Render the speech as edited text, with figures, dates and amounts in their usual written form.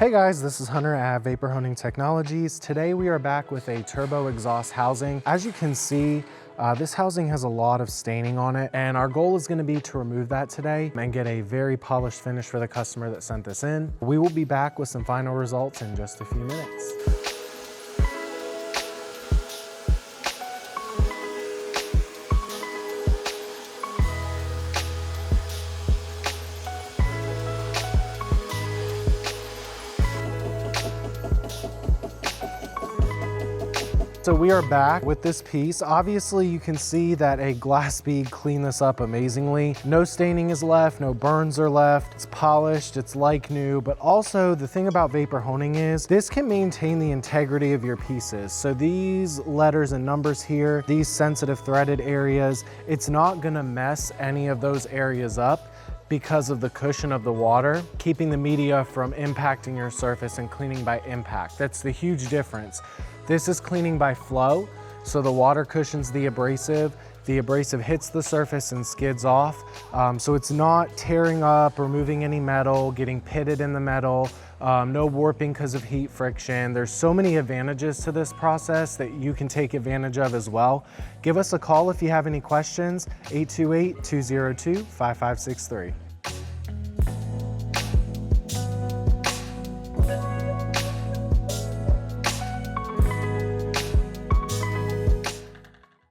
Hey guys, this is Hunter at Vapor Honing Technologies. Today we are back with a turbo exhaust housing. As you can see, this housing has a lot of staining on it, and our goal is going to be to remove that today and get a very polished finish for the customer that sent this in. We will be back with some final results in just a few minutes. So we are back with this piece. Obviously you can see that a glass bead cleaned this up amazingly. No staining is left, no burns are left. It's polished, it's like new, but also the thing about vapor honing is this can maintain the integrity of your pieces. So these letters and numbers here, these sensitive threaded areas, it's not gonna mess any of those areas up because of the cushion of the water, keeping the media from impacting your surface and cleaning by impact. That's the huge difference. This is cleaning by flow, so the water cushions the abrasive hits the surface and skids off, so it's not tearing up, removing any metal, getting pitted in the metal, no warping because of heat friction. There's so many advantages to this process that you can take advantage of as well. Give us a call if you have any questions, 828-202-5563.